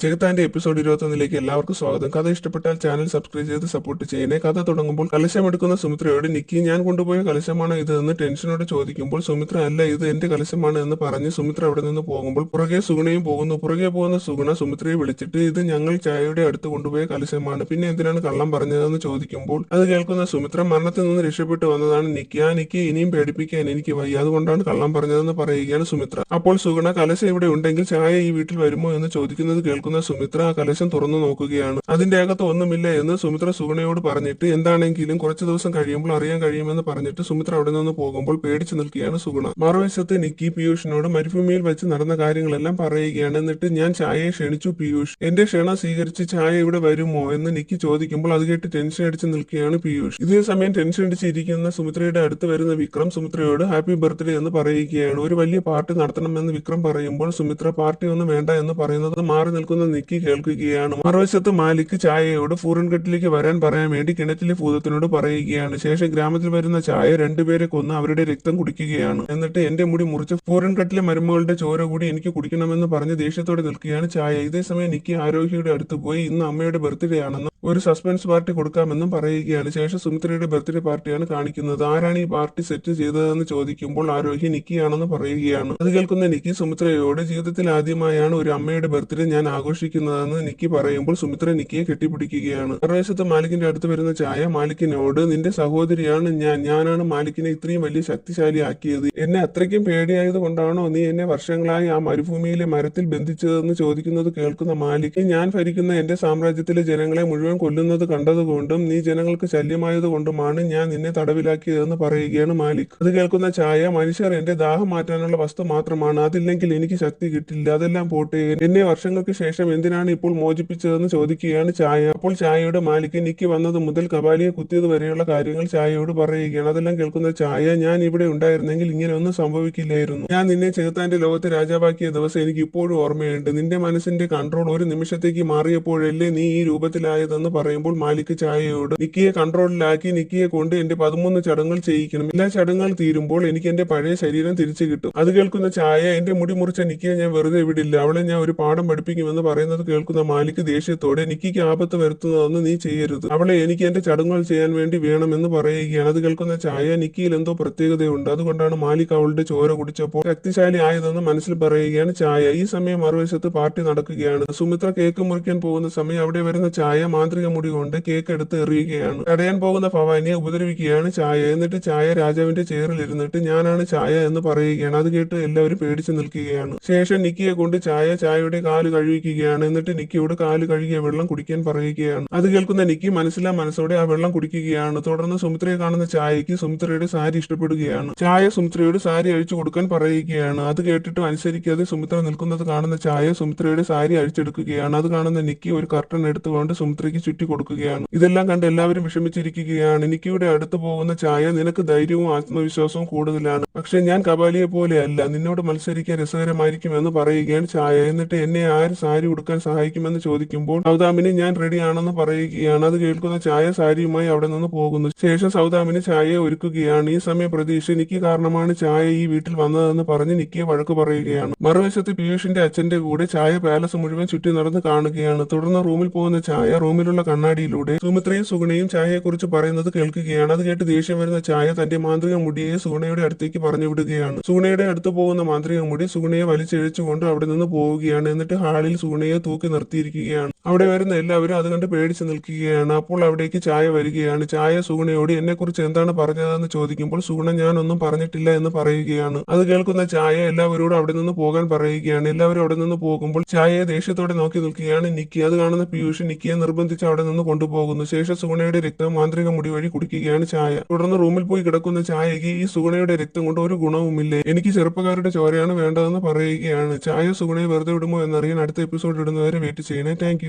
ചെകുത്താന്റെ episode 21ലേക്ക് എല്ലാവർക്കും സ്വാഗതം. കഥ ഇഷ്ടപ്പെട്ടാൽ ചാനൽ സബ്സ്ക്രൈബ് ചെയ്ത് സപ്പോർട്ട് ചെയ്യണേ. കഥ തുടങ്ങുമ്പോൾ കലശമെടുക്കുന്ന സുമിത്രയോട് നിക്കി ഞാൻ കൊണ്ടുപോയ കലശമാണ് ഇത് എന്ന് ടെൻഷനോടെ ചോദിക്കുമ്പോൾ സുമിത്ര അല്ല ഇത് എന്റെ കലശമാണ് എന്ന് പറഞ്ഞ് സുമിത്ര അവിടെ നിന്ന് പോകുമ്പോൾ പുറകെ സുഗുണയും പോകുന്നു. പുറകെ പോകുന്ന സുഗുണ സുമിത്രയെ വിളിച്ചിട്ട് ഇത് ഞങ്ങൾ ചായയുടെ അടുത്ത് കൊണ്ടുപോയ കലശമാണ്, പിന്നെ എന്തിനാണ് കള്ളം പറഞ്ഞതെന്ന് ചോദിക്കുമ്പോൾ അത് കേൾക്കുന്ന സുമിത്ര മരണത്തിൽ നിന്ന് രക്ഷപ്പെട്ടു വന്നതാണ് നിക്കി. ആ നിക്കി ഇനിയും പേടിപ്പിക്കാൻ എനിക്ക് വയ്യ, അതുകൊണ്ടാണ് കള്ളം പറഞ്ഞതെന്ന് പറയുകയാണ് സുമിത്ര. അപ്പോൾ സുഗുണ കലശം ഇവിടെ ഉണ്ടെങ്കിൽ ചായ ഈ വീട്ടിൽ വരുമോ എന്ന് ചോദിക്കുന്നത് കേൾക്കുന്ന സുമിത്ര ആ കലശം തുറന്നു നോക്കുകയാണ്. അതിന്റെ അകത്ത് ഒന്നുമില്ല എന്ന് സുമിത്ര സുഗുണയോട് പറഞ്ഞിട്ട് എന്താണെങ്കിലും കുറച്ചു ദിവസം കഴിയുമ്പോൾ അറിയാൻ കഴിയുമെന്ന് പറഞ്ഞിട്ട് സുമിത്ര അവിടെ നിന്ന് പോകുമ്പോൾ പേടിച്ചു നിൽക്കുകയാണ് സുഗുണ. മറുവശത്ത് നിക്കി പീയൂഷിനോട് മരുഭൂമിയിൽ വെച്ച് നടന്ന കാര്യങ്ങളെല്ലാം പറയുകയാണ്. എന്നിട്ട് ഞാൻ ചായയെ ക്ഷണിച്ചു പീയൂഷ്, എന്റെ ക്ഷണം സ്വീകരിച്ച് ചായ ഇവിടെ വരുമോ എന്ന് നിക്കി ചോദിക്കുമ്പോൾ അത് കേട്ട് ടെൻഷൻ അടിച്ച് നിൽക്കുകയാണ് പീയൂഷ്. ഇതേ സമയം ടെൻഷൻ അടിച്ചിരിക്കുന്ന സുമിത്രയുടെ അടുത്ത് വരുന്ന വിക്രം സുമിത്രയോട് ഹാപ്പി ബർത്ത്ഡേ എന്ന് പറയുകയാണ്. ഒരു വലിയ പാർട്ടി നടത്തണമെന്ന് വിക്രം പറയുമ്പോൾ സുമിത്ര പാർട്ടി ഒന്നും വേണ്ട എന്ന് പറയുന്നത് മാറി നിൽക്കുന്ന നിക്കി കേൾക്കുകയാണ്. മറുവശത്ത് മാലിക് ചായയോട് ഫൂറൻകട്ടിലേക്ക് വരാൻ പറയാൻ വേണ്ടി കിണറ്റിലെ ഭൂതത്തിനോട് പറയുകയാണ്. ശേഷം ഗ്രാമത്തിൽ വരുന്ന ചായ രണ്ടുപേരെ കൊന്ന് അവരുടെ രക്തം കുടിക്കുകയാണ്. എന്നിട്ട് എന്റെ മുടി മുറിച്ച് ഫൂറൻകട്ടിലെ മരുമകളുടെ ചോര കൂടി എനിക്ക് കുടിക്കണമെന്ന് പറഞ്ഞ് ദേഷ്യത്തോടെ നിൽക്കുകയാണ് ചായ. ഇതേസമയം നിക്കി ആരോഗ്യയുടെ അടുത്ത് പോയി ഇന്ന് അമ്മയുടെ ബർത്ത്ഡേ ആണെന്നും ഒരു സസ്പെൻസ് പാർട്ടി കൊടുക്കാമെന്നും പറയുകയാണ്. ശേഷം സുമിത്രയുടെ ബർത്ത്ഡേ പാർട്ടിയാണ് കാണിക്കുന്നത്. ആരാണ് ഈ പാർട്ടി സെറ്റ് ചെയ്തതെന്ന് ചോദിക്കുമ്പോൾ ആരോഗ്യ നിക്കിയാണെന്ന് പറയുകയാണ്. അത് കേൾക്കുന്ന നിക്കി സുമിത്രയോട് ജീവിതത്തിൽ ആദ്യമായാണ് ഒരു അമ്മയുടെ ബർത്ത്ഡേ ഞാൻ ആഘോഷിക്കുന്നതെന്ന് നിക്കി പറയുമ്പോൾ സുമിത്ര നിക്കിയെ കെട്ടിപ്പിടിക്കുകയാണ്. മറുവശത്ത് മാലിക്കിന്റെ അടുത്ത് വരുന്ന ചായ മാലിക്കിനോട് നിന്റെ സഹോദരിയാണ് ഞാനാണ് മാലിക്കിനെ ഇത്രയും വലിയ ശക്തിശാലിയാക്കിയത്, എന്നെ അത്രയ്ക്കും പേടിയായത് കൊണ്ടാണോ നീ എന്നെ വർഷങ്ങളായി ആ മരുഭൂമിയിലെ മരത്തിൽ ബന്ധിച്ചതെന്ന് ചോദിക്കുന്നത് കേൾക്കുന്ന മാലിക് ഞാൻ ഭരിക്കുന്ന എന്റെ സാമ്രാജ്യത്തിലെ ജനങ്ങളെ മുഴുവൻ കൊല്ലുന്നത് കണ്ടതുകൊണ്ടും നീ ജനങ്ങൾക്ക് ശല്യമായത് കൊണ്ടുമാണ് ഞാൻ നിന്നെ തടവിലാക്കിയതെന്ന് പറയുകയാണ് മാലിക്. അത് കേൾക്കുന്ന ചായ മനുഷ്യർ എന്റെ ദാഹം മാറ്റാനുള്ള വസ്തു മാത്രമാണ്, അതില്ലെങ്കിൽ എനിക്ക് ശക്തി കിട്ടില്ല, അതെല്ലാം പോട്ടെ, എന്നെ വർഷങ്ങൾക്ക് ശേഷം എന്തിനാണ് ഇപ്പോൾ മോചിപ്പിച്ചതെന്ന് ചോദിക്കുകയാണ് ചായ. അപ്പോൾ ചായയുടെ മാലിക് നിക്കി വന്നത് മുതൽ കപാലിയെ കുത്തിയത് വരെയുള്ള കാര്യങ്ങൾ ചായയോട് പറയുകയാണ്. അതെല്ലാം കേൾക്കുന്ന ചായ ഞാൻ ഇവിടെ ഉണ്ടായിരുന്നെങ്കിൽ ഇങ്ങനെ ഒന്നും സംഭവിക്കില്ലായിരുന്നു, ഞാൻ നിന്നെ ചെകുത്താന്റെ ലോകത്ത് രാജാവാക്കിയ ദിവസം എനിക്ക് ഇപ്പോഴും ഓർമ്മയുണ്ട്, നിന്റെ മനസ്സിന്റെ കൺട്രോൾ ഒരു നിമിഷത്തേക്ക് മാറിയപ്പോഴല്ലേ നീ ഈ രൂപത്തിലായതെന്ന് പറയുമ്പോൾ മാലിക് ചായയോട് നിക്കിയെ കൺട്രോളിലാക്കി നിക്കിയെ കൊണ്ട് എന്റെ 13 ചടങ്ങുകൾ ചെയ്യിക്കണം, എല്ലാ ചടങ്ങുകൾ തീരുമ്പോൾ എനിക്ക് എന്റെ പഴയ ശരീരം തിരിച്ചു കിട്ടും. അത് കേൾക്കുന്ന ചായ എന്റെ മുടി മുറിച്ച നിക്കിയെ ഞാൻ വെറുതെ വിടില്ല, അവളെ ഞാൻ ഒരു പാഠം പഠിപ്പിക്കുമെന്ന് പറയുന്നത് കേൾക്കുന്ന മാലിക് ദേഷ്യത്തോടെ നിക്കിക്ക് ആപത്ത് വരുത്തുന്നതൊന്നും നീ ചെയ്യരുത്, അവളെ എനിക്ക് എന്റെ ചടങ്ങുകൾ ചെയ്യാൻ വേണ്ടി വേണമെന്ന് പറയുകയാണ്. അത് കേൾക്കുന്ന ചായ നിക്കിയിൽ എന്തോ പ്രത്യേകതയുണ്ട്, അതുകൊണ്ടാണ് മാലിക് അവളുടെ ചോര കുടിച്ചപ്പോൾ ശക്തിശാലി ആയതെന്ന് മനസ്സിൽ പറയുകയാണ് ചായ. ഈ സമയം മറുവശത്ത് പാർട്ടി നടക്കുകയാണ്. സുമിത്ര കേക്ക് മുറിക്കാൻ പോകുന്ന സമയം അവിടെ വരുന്ന ചായ മാന്ത്രിക മുടി കൊണ്ട് കേക്ക് എടുത്ത് എറിയുകയാണ്. തടയാൻ പോകുന്ന ഭവാനിയെ ഉപദ്രവിക്കുകയാണ് ചായ. എന്നിട്ട് ചായ രാജാവിന്റെ ചെയറിൽ ഇരുന്നിട്ട് ഞാനാണ് ചായ എന്ന് പറയുകയാണ്. അത് കേട്ട് എല്ലാവരും പേടിച്ചു നിൽക്കുകയാണ്. ശേഷം നിക്കിയെ കൊണ്ട് ചായയുടെ കാല് കഴുകിക്കുകയാണ്. എന്നിട്ട് നിക്കിയോട് കാല് കഴുകിയ വെള്ളം കുടിക്കാൻ പറയുകയാണ്. അത് കേൾക്കുന്ന നിക്കി മനസ്സോടെ ആ വെള്ളം കുടിക്കുകയാണ്. തുടർന്ന് സുമിത്രയെ കാണുന്ന ചായയ്ക്ക് സുമിത്രയുടെ സാരി ഇഷ്ടപ്പെടുകയാണ്. ചായ സുമിത്രയോട് സാരി അഴിച്ചു കൊടുക്കാൻ പറയുകയാണ്. അത് കേട്ടിട്ട് അനുസരിക്കാതെ സുമിത്ര നിൽക്കുന്നത് കാണുന്ന ചായ സുമിത്രയുടെ സാരി അഴിച്ചെടുക്കുകയാണ്. അത് കാണുന്ന നിക്കി ഒരു കർട്ടൻ എടുത്തുകൊണ്ട് സുമിത്രയ്ക്ക് ചുറ്റി കൊടുക്കുകയാണ്. ഇതെല്ലാം കണ്ട് എല്ലാവരും വിഷമിച്ചിരിക്കുകയാണ്. നിക്കിയുടെ അടുത്ത് പോകുന്ന ചായ നിനക്ക് ധൈര്യവും ആത്മവിശ്വാസവും കൂടുതലാണ്, പക്ഷെ ഞാൻ കപാലിയെ പോലെയല്ല, നിന്നോട് മത്സരിക്കാൻ രസകരമായിരിക്കും എന്ന് പറയുകയാണ് ചായ. എന്നിട്ട് എന്നെ ആര് സാരി ഉടുക്കാൻ സഹായിക്കുമെന്ന് ചോദിക്കുമ്പോൾ സൗദാമിനി ഞാൻ റെഡിയാണെന്ന് പറയുകയാണ്. അത് കേൾക്കുന്ന ചായ സാരിയുമായി അവിടെ നിന്ന് പോകുന്നു. ശേഷം സൗദാമിനി ചായയെ ഒരുക്കുകയാണ്. ഈ സമയം പ്രതീക്ഷ നിക്കി കാരണമാണ് ചായ ഈ വീട്ടിൽ വന്നതെന്ന് പറഞ്ഞ് നിക്കിയെ വഴക്ക് പറയുകയാണ്. മറുവശത്ത് പീയൂഷിന്റെ അച്ഛന്റെ കൂടെ ചായ പാലസ് മുഴുവൻ ചുറ്റി നടന്ന് കാണുകയാണ്. തുടർന്ന് റൂമിൽ പോകുന്ന ചായ റൂമിലുള്ള കണ്ണാടിയിലൂടെ സുമിത്രയും സുഗുണയും ചായയെ കുറിച്ച് പറയുന്നത് കേൾക്കുകയാണ്. അത് കേട്ട് ദേഷ്യം വരുന്ന ചായ തന്റെ മാന്ത്രിക മുടിയെ സുഗുണയുടെ അടുത്തേക്ക് പറഞ്ഞു വിടുകയാണ്. സുഗുണയുടെ അടുത്ത് പോകുന്ന മാന്ത്രിക മുടി സുഗുണയെ വലിച്ചിഴച്ചുകൊണ്ട് അവിടെ നിന്ന് പോവുകയാണ്. എന്നിട്ട് ഹാളിൽ സുഗുണയെ തൂക്കി നിർത്തിയിരിക്കുകയാണ്. അവിടെ വരുന്ന എല്ലാവരും അത് കണ്ട് പേടിച്ച് നിൽക്കുകയാണ്. അപ്പോൾ അവിടേക്ക് ചായ വരികയാണ്. ചായ സുഗുണയോട് എന്നെ കുറിച്ച് എന്താണ് പറഞ്ഞതെന്ന് ചോദിക്കുമ്പോൾ സുഗുണ ഞാനൊന്നും പറഞ്ഞിട്ടില്ല എന്ന് പറയുകയാണ്. അത് കേൾക്കുന്ന ചായ എല്ലാവരോടും അവിടെ നിന്ന് പോകാൻ പറയുകയാണ്. എല്ലാവരും അവിടെ നിന്ന് പോകുമ്പോൾ ചായയെ ദേഷ്യത്തോടെ നോക്കി നിൽക്കുകയാണ് നിക്കി. അത് കാണുന്ന പീയൂഷ് നിക്കിയെ നിർബന്ധിച്ച് അവിടെ നിന്ന് കൊണ്ടുപോകുന്നു. ശേഷം സുഗുണയുടെ രക്തം മാന്ത്രിക മുടി വഴി കുടിക്കുകയാണ് ചായ. തുടർന്ന് റൂമിൽ പോയി കിടക്കുന്ന ചായയ്ക്ക് ഈ സുഗുണയുടെ രക്തം കൊണ്ട് ഒരു ഗുണവുമില്ലേ, എനിക്ക് ചെറുപ്പക്കാരുടെ ചോരയാണ് വേണ്ടതെന്ന് പറയുകയാണ്. ചായ സുഗുണയെ വെറുതെ വിടുമോ എന്നറിയാൻ അടുത്ത എപ്പിസോഡ് ഇടുന്നവരെ വെയിറ്റ് ചെയ്യണേ. താങ്ക്